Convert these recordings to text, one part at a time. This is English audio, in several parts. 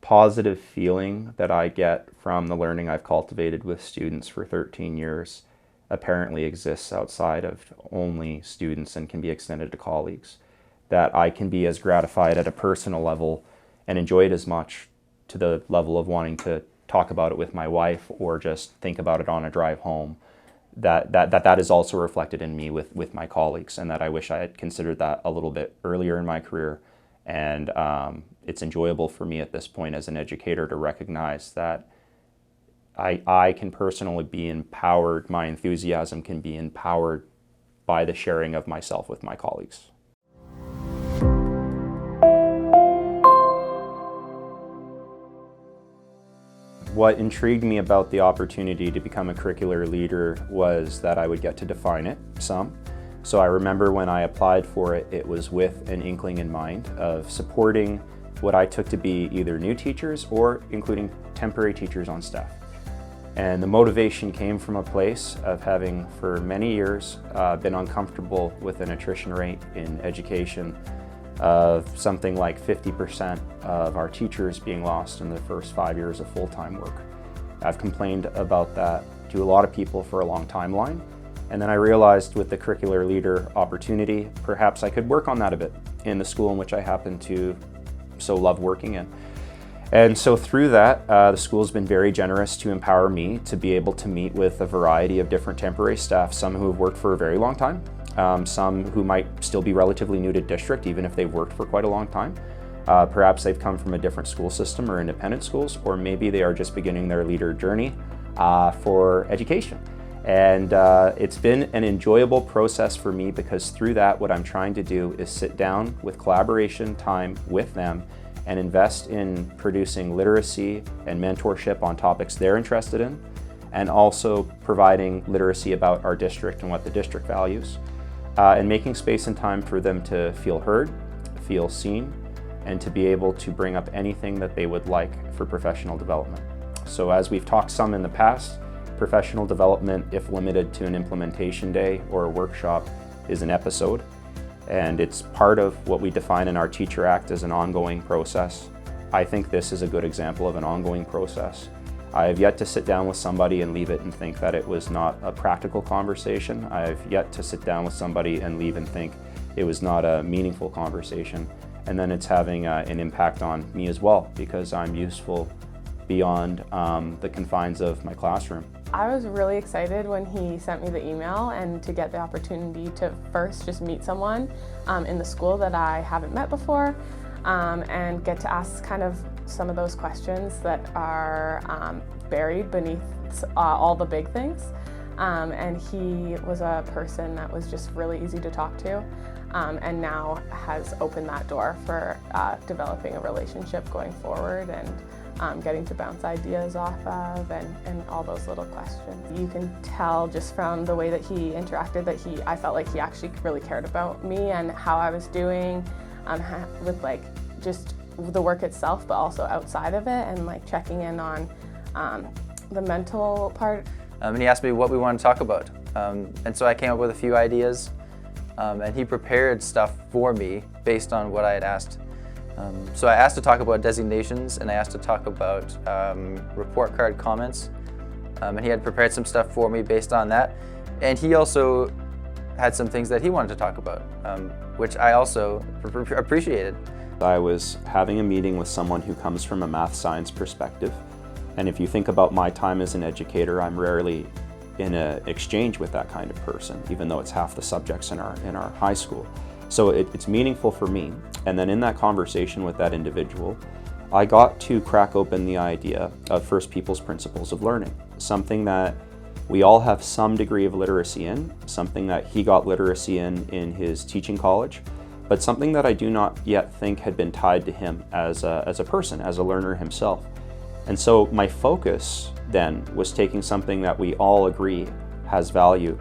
positive feeling that I get from the learning I've cultivated with students for 13 years apparently exists outside of only students and can be extended to colleagues. That I can be as gratified at a personal level and enjoy it as much to the level of wanting to talk about it with my wife or just think about it on a drive home. That is also reflected in me with my colleagues, and that I wish I had considered that a little bit earlier in my career. And it's enjoyable for me at this point as an educator to recognize that I can personally be empowered, my enthusiasm can be empowered by the sharing of myself with my colleagues. What intrigued me about the opportunity to become a curricular leader was that I would get to define it some. So I remember when I applied for it, it was with an inkling in mind of supporting what I took to be either new teachers or including temporary teachers on staff. And the motivation came from a place of having for many years been uncomfortable with an attrition rate in education of something like 50% of our teachers being lost in the first 5 years of full-time work. I've complained about that to a lot of people for a long timeline, and then I realized with the curricular leader opportunity, perhaps I could work on that a bit in the school in which I happen to so love working in. And so through that, the school's been very generous to empower me to be able to meet with a variety of different temporary staff, some who have worked for a very long time, some who might still be relatively new to district, even if they've worked for quite a long time. Perhaps they've come from a different school system or independent schools, or maybe they are just beginning their leader journey for education. And it's been an enjoyable process for me because through that, what I'm trying to do is sit down with collaboration time with them and invest in producing literacy and mentorship on topics they're interested in, and also providing literacy about our district and what the district values, and making space and time for them to feel heard, feel seen, and to be able to bring up anything that they would like for professional development. So as we've talked some in the past, professional development, if limited to an implementation day or a workshop, is an episode. And it's part of what we define in our Teacher Act as an ongoing process. I think this is a good example of an ongoing process. I have yet to sit down with somebody and leave it and think that it was not a practical conversation. I have yet to sit down with somebody and leave and think it was not a meaningful conversation. And then it's having an impact on me as well, because I'm useful beyond the confines of my classroom. I was really excited when he sent me the email and to get the opportunity to first just meet someone in the school that I haven't met before and get to ask kind of some of those questions that are buried beneath all the big things. And he was a person that was just really easy to talk to and now has opened that door for developing a relationship going forward and getting to bounce ideas off of and all those little questions. You can tell just from the way that he interacted that I felt like he actually really cared about me and how I was doing with like just the work itself, but also outside of it, and like checking in on the mental part. And he asked me what we wanted to talk about. And so I came up with a few ideas and he prepared stuff for me based on what I had asked. So I asked to talk about designations and I asked to talk about report card comments, and he had prepared some stuff for me based on that. And he also had some things that he wanted to talk about, which I also appreciated. I was having a meeting with someone who comes from a math science perspective, and if you think about my time as an educator, I'm rarely in an exchange with that kind of person, even though it's half the subjects in our high school. So it's meaningful for me. And then in that conversation with that individual, I got to crack open the idea of First People's Principles of Learning, something that we all have some degree of literacy in, something that he got literacy in his teaching college, but something that I do not yet think had been tied to him as a person, as a learner himself. And so my focus then was taking something that we all agree has value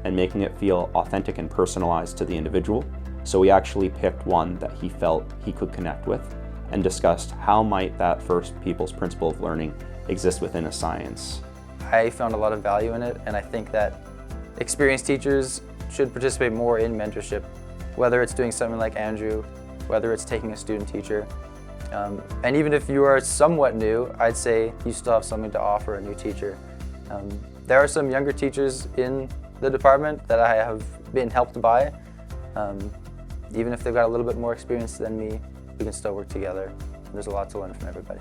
and making it feel authentic and personalized to the individual. So we actually picked one that he felt he could connect with and discussed how might that First People's Principle of Learning exist within a science. I found a lot of value in it, and I think that experienced teachers should participate more in mentorship, whether it's doing something like Andrew, whether it's taking a student teacher. And even if you are somewhat new, I'd say you still have something to offer a new teacher. There are some younger teachers in the department that I have been helped by. Even if they've got a little bit more experience than me, we can still work together. There's a lot to learn from everybody.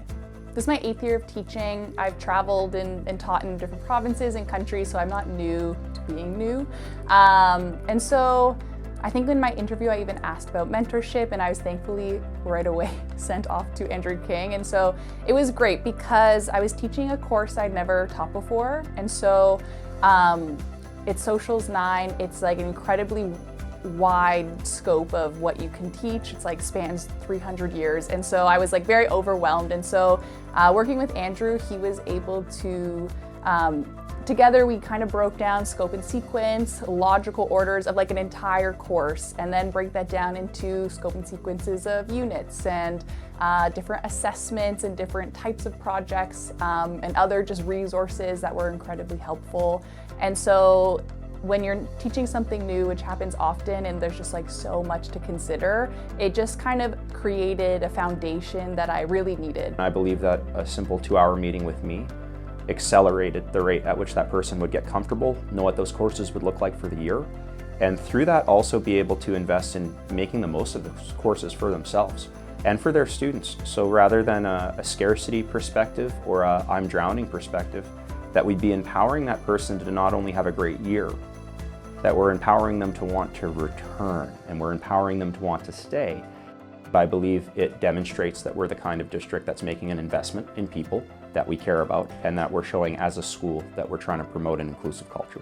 This is my 8th year of teaching. I've traveled and taught in different provinces and countries, so I'm not new to being new. And so I think in my interview I even asked about mentorship, and I was thankfully right away sent off to Andrew King. And so it was great because I was teaching a course I'd never taught before. And so it's Socials 9. It's like an incredibly wide scope of what you can teach. It's like spans 300 years. And so I was like very overwhelmed. And so working with Andrew, he was able to, together we kind of broke down scope and sequence, logical orders of like an entire course, and then break that down into scope and sequences of units and different assessments and different types of projects and other just resources that were incredibly helpful. And so when you're teaching something new, which happens often and there's just like so much to consider, it just kind of created a foundation that I really needed. I believe that a simple 2-hour meeting with me accelerated the rate at which that person would get comfortable, know what those courses would look like for the year, and through that also be able to invest in making the most of those courses for themselves and for their students. So rather than a scarcity perspective or a I'm drowning perspective, that we'd be empowering that person to not only have a great year, that we're empowering them to want to return and we're empowering them to want to stay. I believe it demonstrates that we're the kind of district that's making an investment in people that we care about and that we're showing as a school that we're trying to promote an inclusive culture.